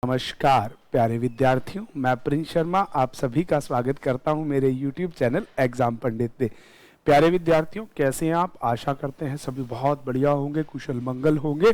नमस्कार प्यारे विद्यार्थियों, मैं प्रिंस शर्मा आप सभी का स्वागत करता हूं मेरे YouTube चैनल एग्जाम पंडित पे। प्यारे विद्यार्थियों, कैसे हैं आप? आशा करते हैं सभी बहुत बढ़िया होंगे, कुशल मंगल होंगे।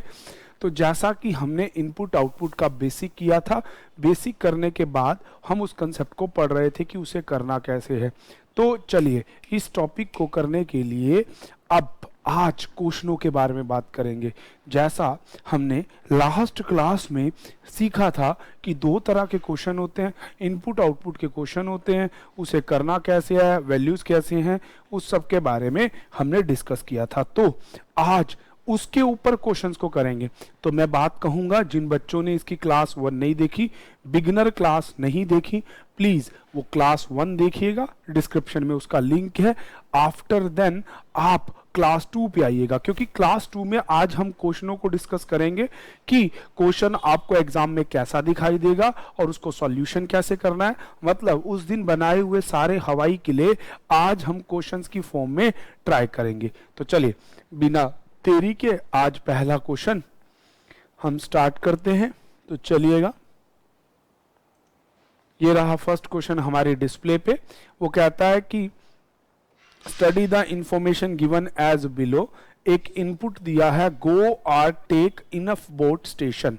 तो जैसा कि हमने इनपुट आउटपुट का बेसिक किया था, बेसिक करने के बाद हम उस कंसेप्ट को पढ़ रहे थे कि उसे करना कैसे है। तो चलिए इस टॉपिक को करने के लिए अब आज क्वेश्चनों के बारे में बात करेंगे। जैसा हमने लास्ट क्लास में सीखा था कि दो तरह के क्वेश्चन होते हैं, इनपुट आउटपुट के क्वेश्चन होते हैं, उसे करना कैसे है, वैल्यूज कैसे हैं, उस सब के बारे में हमने डिस्कस किया था। तो आज उसके ऊपर क्वेश्चंस को करेंगे। तो मैं बात कहूंगा, जिन बच्चों ने इसकी क्लास 1 नहीं देखी, बिगिनर क्लास नहीं देखी, प्लीज वो क्लास 1 देखिएगा, डिस्क्रिप्शन में उसका लिंक है। आफ्टर देन आप क्लास 2 पे आइएगा, क्योंकि क्लास 2 में आज हम क्वेश्चनों को डिस्कस करेंगे कि क्वेश्चन आपको एग्जाम में कैसा दिखाई देगा और उसको सॉल्यूशन कैसे करना है। मतलब उस दिन बनाए हुए सारे हवाई किले आज हम क्वेश्चंस की फॉर्म में ट्राई करेंगे। तो चलिए बिना देरी के आज पहला क्वेश्चन हम स्टार्ट करते हैं। तो चलिएगा, ये रहा फर्स्ट क्वेश्चन हमारे डिस्प्ले पे। वो कहता है कि study the information given as below. एक इनपुट दिया है, गो और टेक इनफ बोट स्टेशन।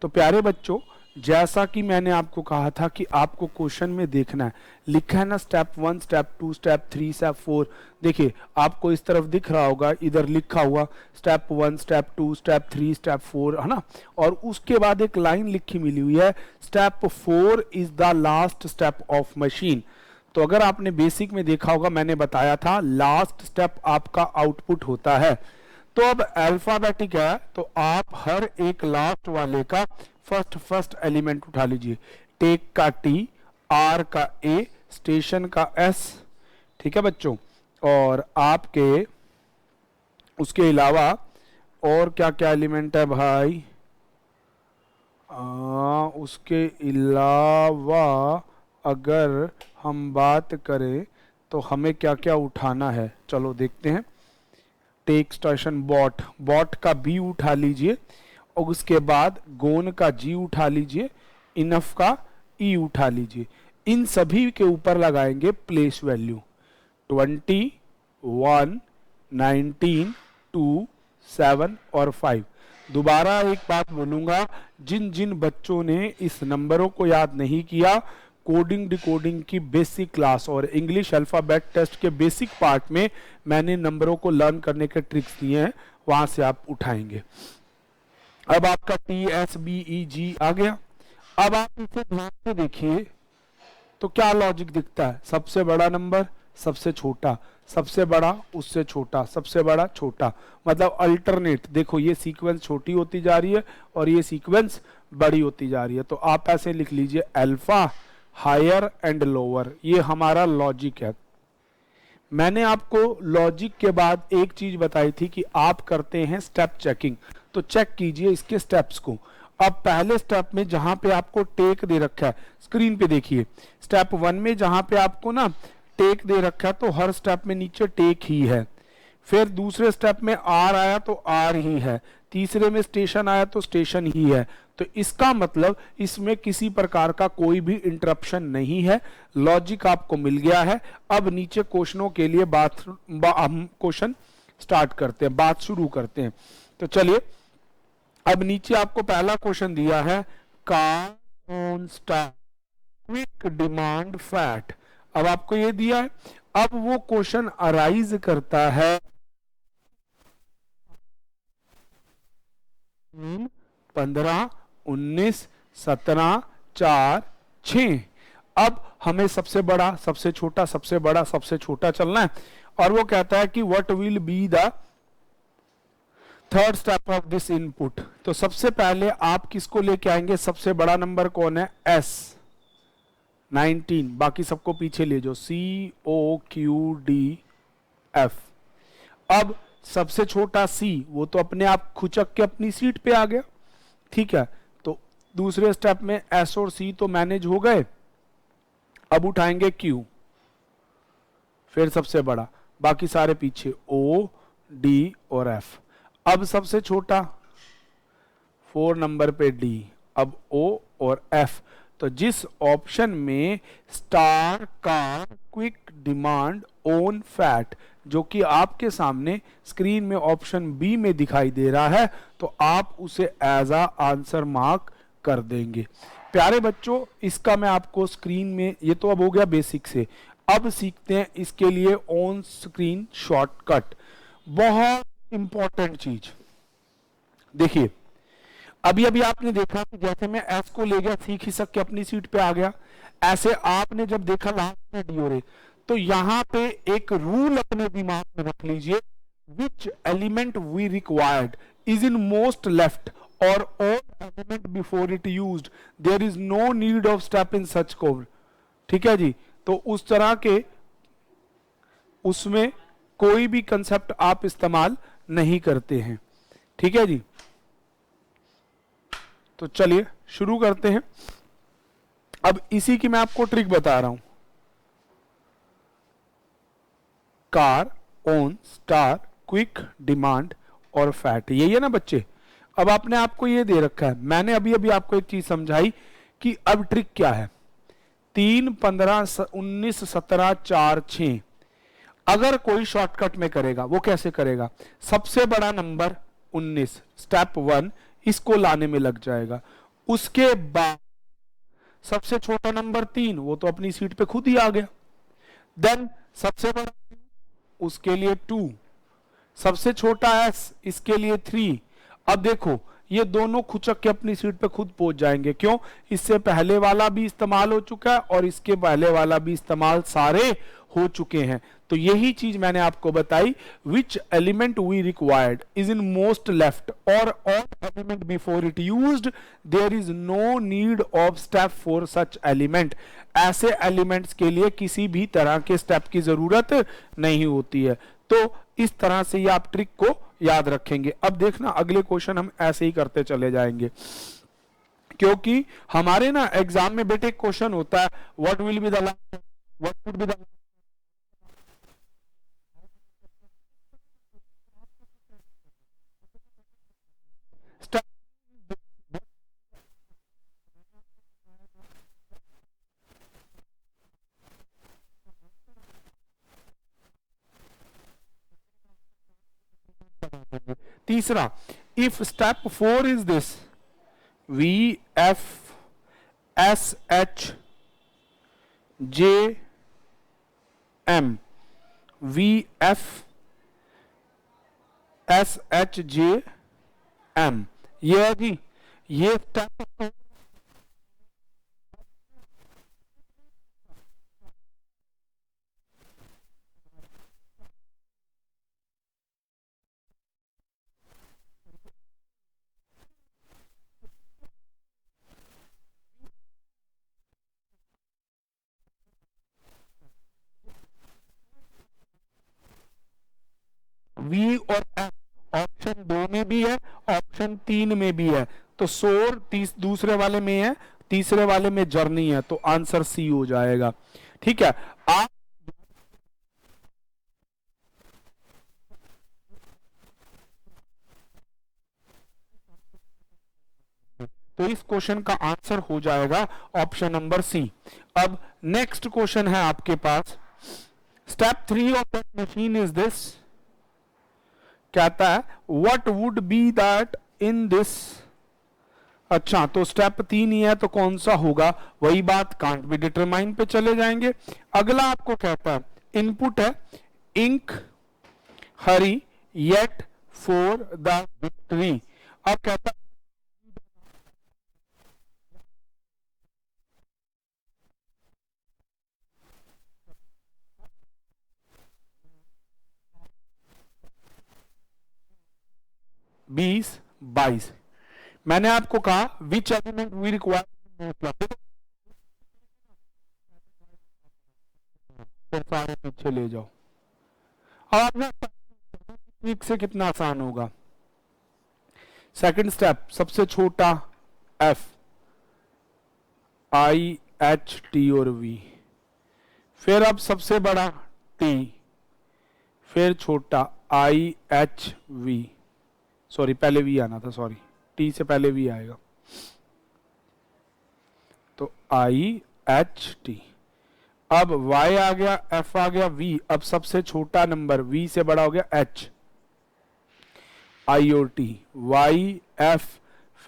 तो प्यारे बच्चों, जैसा कि मैंने आपको कहा था कि आपको क्वेश्चन में देखना है, लिखा है ना स्टेप 1, स्टेप 2, स्टेप 3, स्टेप 4। देखिए आपको इस तरफ दिख रहा होगा, इधर लिखा हुआ स्टेप 1, स्टेप 2, स्टेप 3, स्टेप 4, है ना। और उसके बाद एक लाइन लिखी मिली हुई है, step 4 is the last step of machine. तो अगर आपने बेसिक में देखा होगा, मैंने बताया था लास्ट स्टेप आपका आउटपुट होता है। तो अब अल्फाबेटिक है, तो आप हर एक लास्ट वाले का फर्स्ट एलिमेंट उठा लीजिए। टेक का टी, आर का ए, स्टेशन का एस। ठीक है बच्चों, और आपके उसके अलावा और क्या क्या एलिमेंट है भाई? उसके अलावा अगर हम बात करें तो हमें क्या क्या उठाना है, चलो देखते हैं। टेक स्टेशन बॉट, बॉट का बी उठा लीजिए, और उसके बाद गोन का जी उठा लीजिए, इनफ का ई उठा लीजिए। इन सभी के ऊपर लगाएंगे प्लेस वैल्यू 20, 1, 19, 2, 7 और 5। दोबारा एक बात बोलूंगा, जिन जिन बच्चों ने इस नंबरों को याद नहीं किया, कोडिंग डिकोडिंग की बेसिक क्लास और इंग्लिश अल्फाबेट टेस्ट के बेसिक पार्ट में मैंने नंबरों को लर्न करने के ट्रिक्स दिए हैं, वहां से आप उठाएंगे। अब आपका टी एस बी ई जी आ गया। अब आप इसे ध्यान से देखिए तो क्या लॉजिक दिखता है? सबसे बड़ा नंबर सबसे छोटा, सबसे बड़ा उससे छोटा, सबसे बड़ा छोटा, मतलब अल्टरनेट। देखो ये सीक्वेंस छोटी होती जा रही है और ये सीक्वेंस बड़ी होती जा रही है। तो आप ऐसे लिख लीजिए, अल्फा हायर एंड लोअर। ये हमारा लॉजिक है। मैंने आपको लॉजिक के बाद एक चीज बताई थी कि आप करते हैं स्टेप चेकिंग। तो चेक कीजिए इसके स्टेप्स को। अब पहले स्टेप में जहां पे आपको टेक दे रखा है, स्क्रीन पे देखिए, स्टेप 1 में जहां पे आपको ना टेक दे रखा है, तो हर स्टेप में नीचे टेक ही है। फिर दूसरे स्टेप में आर आया तो आर ही है, तीसरे में स्टेशन आया तो स्टेशन ही है। तो इसका मतलब इसमें किसी प्रकार का कोई भी इंटरप्शन नहीं है। लॉजिक आपको मिल गया है। अब नीचे क्वेश्चनों के लिए हम क्वेश्चन स्टार्ट करते हैं, बात शुरू करते हैं। तो चलिए, अब नीचे आपको पहला क्वेश्चन दिया है, car on star quick demand fat. अब आपको ये दिया है। अब वो क्वेश्चन अराइज करता है 15, 19, 17, 4, 6। अब हमें सबसे बड़ा सबसे छोटा, सबसे बड़ा सबसे छोटा चलना है। और वो कहता है कि what will be the third step of this input. तो सबसे पहले आप किसको लेके आएंगे? सबसे बड़ा नंबर कौन है? एस 19, बाकी सबको पीछे ले जाओ, सी ओ क्यू डी एफ। अब सबसे छोटा सी, वो तो अपने आप खुचक के अपनी सीट पे आ गया। ठीक है, तो दूसरे स्टेप में एस और सी तो मैनेज हो गए। अब उठाएंगे क्यू, फिर सबसे बड़ा, बाकी सारे पीछे, ओ डी और एफ। अब सबसे छोटा 4 नंबर पे डी, अब O और F, तो जिस ऑप्शन में star car quick demand own fat, जो कि आपके सामने स्क्रीन में ऑप्शन बी में दिखाई दे रहा है, तो आप उसे एज आ आंसर मार्क कर देंगे। प्यारे बच्चों, इसका मैं आपको स्क्रीन में, ये तो अब हो गया बेसिक से, अब सीखते हैं इसके लिए ऑन स्क्रीन शॉर्टकट। बहुत इंपॉर्टेंट चीज देखिए, अभी अभी आपने देखा कि जैसे मैं एस को ले गया, सी खिसक के अपनी सीट पे आ गया, ऐसे आपने जब देखा लास्ट में डी, तो यहां पे एक रूल अपने दिमाग में रख लीजिए, which element we required is in most left और all element before it used, there is no need of step in such code. ठीक है जी, तो उस तरह के उसमें कोई भी कंसेप्ट आप इस्तेमाल नहीं करते हैं। ठीक है जी, तो चलिए शुरू करते हैं। अब इसी की मैं आपको ट्रिक बता रहा हूं। Car, own, star, quick, demand और फैट, यही है ना बच्चे। अब आपने आपको ये दे रखा है, मैंने अभी अभी आपको एक चीज समझाई कि अब ट्रिक क्या है। 3, 15, 19, 17, 4, 6 अगर कोई शॉर्टकट में करेगा, वो कैसे करेगा? सबसे बड़ा नंबर 19 स्टेप 1 इसको लाने में लग जाएगा। उसके बाद सबसे छोटा नंबर 3, वो तो अपनी सीट पे खुद ही आ गया। देन सबसे बड़ा उसके लिए 2, सबसे छोटा s इसके लिए 3। अब देखो ये दोनों खुचक के अपनी सीट पे खुद पहुंच जाएंगे। क्यों? इससे पहले वाला भी इस्तेमाल हो चुका है और इसके पहले वाला भी इस्तेमाल, सारे हो चुके हैं। तो यही चीज मैंने आपको बताई, which element we required is in most left और all element before it used, there is no need of step for such element. ऐसे एलिमेंट्स के लिए किसी भी तरह के स्टेप की जरूरत नहीं होती है। तो इस तरह से ये आप ट्रिक को याद रखेंगे। अब देखना अगले क्वेश्चन हम ऐसे ही करते चले जाएंगे, क्योंकि हमारे ना एग्जाम में बेटे क्वेश्चन होता है, what will be the last, what would be the तीसरा, if step 4 is this, V F S H J M, V F S H J M, ये है जी, ये स्टेप वी और एफ ऑप्शन 2 में भी है, ऑप्शन 3 में भी है। तो सोर दूसरे वाले में है, तीसरे वाले में जर्नी है, तो आंसर सी हो जाएगा। ठीक है, आप तो इस क्वेश्चन का आंसर हो जाएगा ऑप्शन नंबर सी। अब नेक्स्ट क्वेश्चन है आपके पास, step 3 of that machine is this, कहता है what would be that in this. अच्छा, तो स्टेप 3 ही है तो कौन सा होगा, वही बात, कांट बी डिटरमाइन पे चले जाएंगे। अगला आपको कहता है, इनपुट है ink hurry yet for the victory. अब कहता 20, 22, मैंने आपको कहा विच एलिमेंट वी रिक्वायर, सारे पीछे ले जाओ। अब आपने ट्रिक से कितना आसान होगा। सेकंड स्टेप, सबसे छोटा एफ, आई एच टी और वी, फिर अब सबसे बड़ा टी, फिर छोटा आई एच वी, सॉरी पहले वी आना था, सॉरी टी से पहले वी आएगा। तो IHT। अब y आ गया, f आ गया, v। अब सबसे छोटा नंबर v से बड़ा हो गया h, IOT, y f,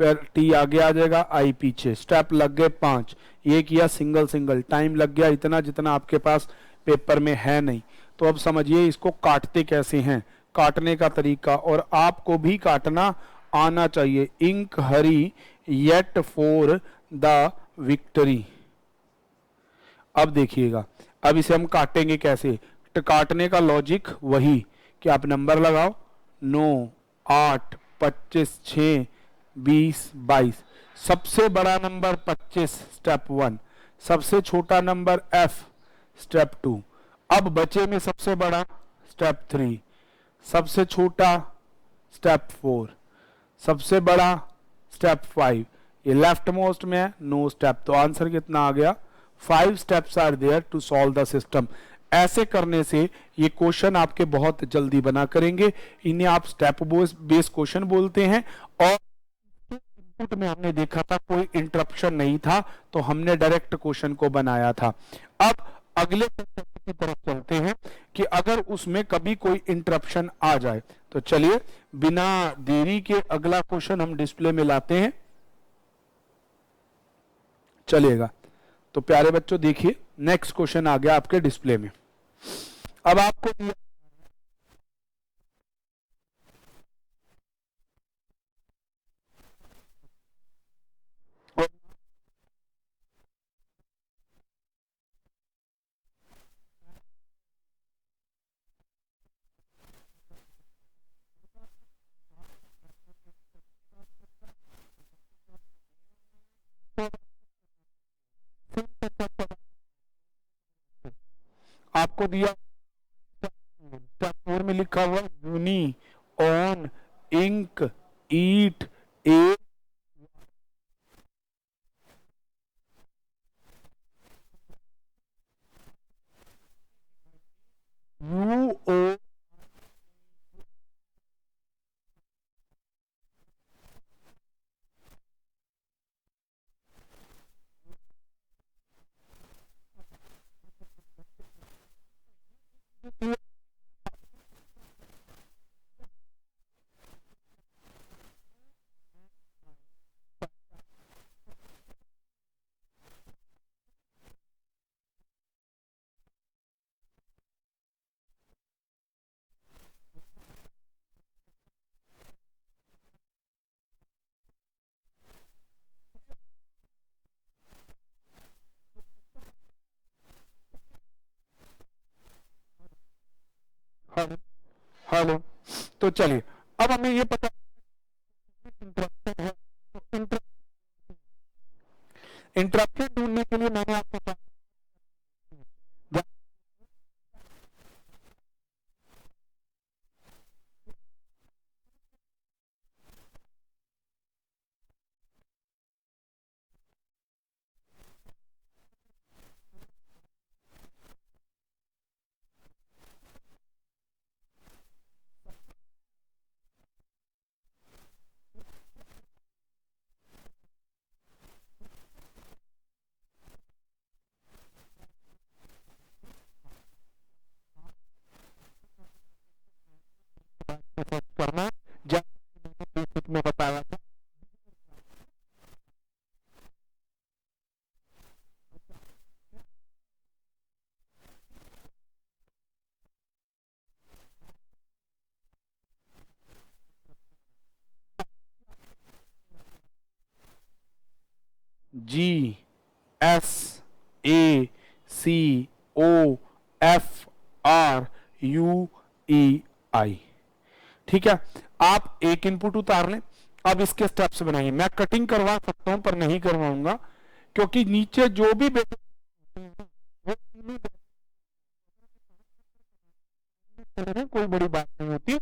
फिर t आगे आ जाएगा, i पीछे। स्टेप लग गए 5। ये किया सिंगल सिंगल, टाइम लग गया इतना जितना आपके पास पेपर में है नहीं। तो अब समझिए इसको काटते कैसे हैं, काटने का तरीका, और आपको भी काटना आना चाहिए। Ink hurry yet for the victory. अब देखिएगा, अब इसे हम काटेंगे कैसे। तो काटने का लॉजिक वही कि आप नंबर लगाओ, 9, 8, 25, 6, 20, 22। सबसे बड़ा नंबर 25, स्टेप 1। सबसे छोटा नंबर f, स्टेप 2। अब बचे में सबसे बड़ा, स्टेप 3। सबसे छोटा, स्टेप 4। सबसे बड़ा, स्टेप 5। ये लेफ्ट मोस्ट में है, नो स्टेप। तो आंसर कितना आ गया, 5 steps are there to solve the system. ऐसे करने से ये क्वेश्चन आपके बहुत जल्दी बना करेंगे। इन्हें आप स्टेप बेस क्वेश्चन बोलते हैं। और इनपुट में हमने देखा था कोई इंटरप्शन नहीं था, तो हमने डायरेक्ट क्वेश्चन को बनाया था। अब अगले की तरफ चलते हैं कि अगर उसमें कभी कोई इंटरप्शन आ जाए, तो चलिए बिना देरी के अगला क्वेश्चन हम डिस्प्ले में लाते हैं, चलिएगा। तो प्यारे बच्चों देखिए, नेक्स्ट क्वेश्चन आ गया आपके डिस्प्ले में। अब आपको दिया आपको दिया 4 में लिखा हुआ uni on ink eat A U O hello hello. तो चलिए, अब हमें ये पता इंटरप्शन है, तो इंटरप्शन ढूंढने के लिए मैंने आपको कहा करना, जैसे बेसिक में बताया था। GSACOFRUEI। ठीक है, आप एक इनपुट उतार लें। अब इसके स्टेप्स बनाइए। मैं कटिंग करवा सकता हूं पर नहीं करवाऊंगा, क्योंकि नीचे जो भी कोई बड़ी बात नहीं होती।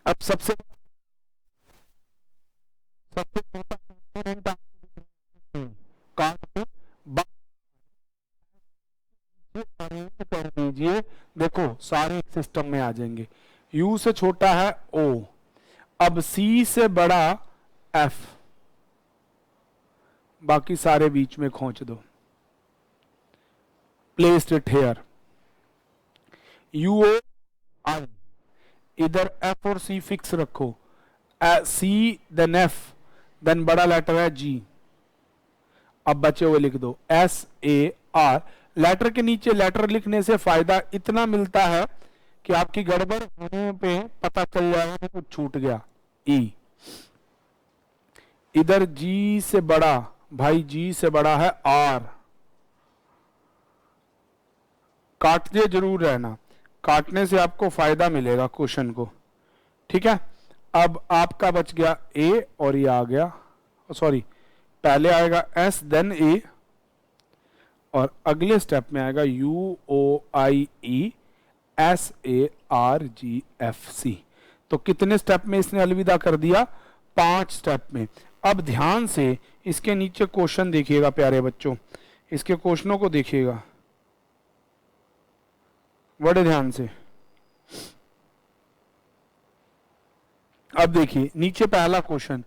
अब सबसे सबसे छोटा कंपोनेंट काट के अरेंज कर दीजिए। देखो सारे सिस्टम में आ जाएंगे। U से छोटा है O, अब C से बड़ा F, बाकी सारे बीच में खोच दो। Placed it here, UO I, इधर F और C फिक्स रखो, C देन F देन बड़ा लेटर है G। अब बचे हुए लिख दो SAR। लेटर के नीचे लेटर लिखने से फायदा इतना मिलता है कि आपकी गड़बड़ होने पे पता चल जाएगा कि कुछ छूट गया। E, इधर G से बड़ा, भाई G से बड़ा है R, काटते जरूर रहना, काटने से आपको फायदा मिलेगा क्वेश्चन को, ठीक है। अब आपका बच गया A और ये आ गया, सॉरी पहले आएगा S देन A और अगले स्टेप में आएगा UOIE SARGFC। तो कितने स्टेप में इसने अलविदा कर दिया? 5 स्टेप में। अब ध्यान से इसके नीचे क्वेश्चन देखिएगा प्यारे बच्चों, इसके क्वेश्चनों को देखिएगा बड़े ध्यान से। अब देखिए नीचे पहला question,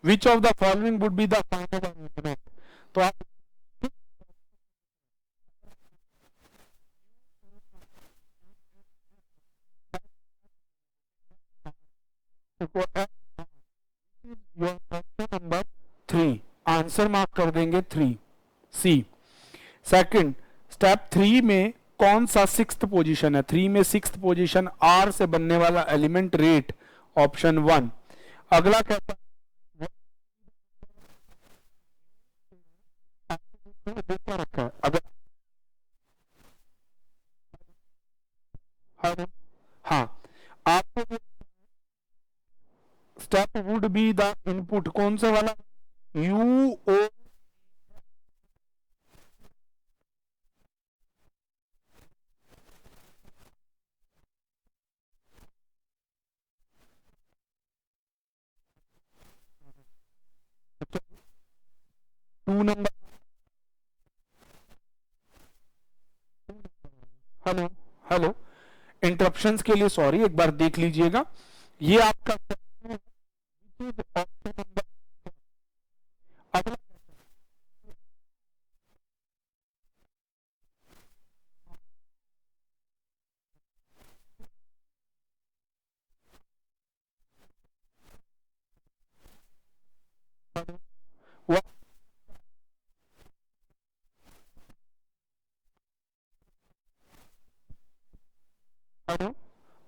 which of the following would be the final argument. तो आप नंबर 3 आंसर मार्क कर देंगे 3 सी। सेकंड स्टेप 3 में कौन सा 6th पोजीशन है? 3 में 6th पोजीशन R से बनने वाला एलिमेंट रेट, ऑप्शन 1। अगला कहता रखा है अगर हाँ आपको step would be the input कौन सा वाला? UO two number. Hello hello, interruptions के लिए सॉरी, एक बार देख लीजिएगा। ये आपका ऑप्शन नंबर। अगला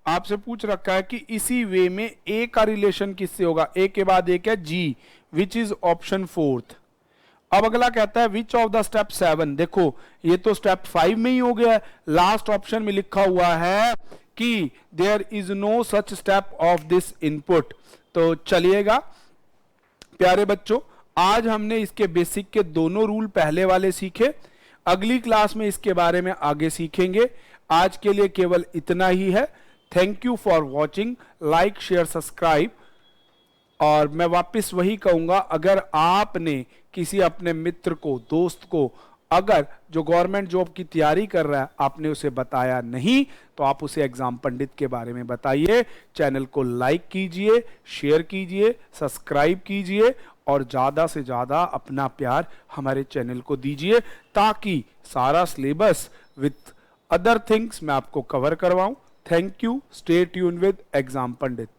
आपसे पूछ रखा है कि इसी वे में ए का रिलेशन किससे होगा? ए के बाद एक है जी, विच इज ऑप्शन 4th। अब अगला कहता है विच ऑफ द स्टेप 7। देखो ये तो स्टेप 5 में ही हो गया है, लास्ट ऑप्शन में लिखा हुआ है कि there is no such step of this input. तो चलिएगा प्यारे बच्चों, आज हमने इसके बेसिक के दोनों रूल पहले वाले सीखे, अगली क्लास में इसके बारे में आगे सीखेंगे। आज के लिए केवल इतना ही है। Thank you for watching, like share subscribe. और मैं वापस वही कहूंगा, अगर आपने किसी अपने मित्र को, दोस्त को, अगर जो गवर्नमेंट जॉब की तैयारी कर रहा है, आपने उसे बताया नहीं तो आप उसे एग्जाम पंडित के बारे में बताइए। चैनल को लाइक कीजिए, शेयर कीजिए, सब्सक्राइब कीजिए और ज़्यादा से ज़्यादा अपना प्यार हमारे चैनल को दीजिए, ताकि सारा सिलेबस विथ अदर थिंग्स मैं आपको कवर करवाऊं। Thank you, stay tune with exam Pandit.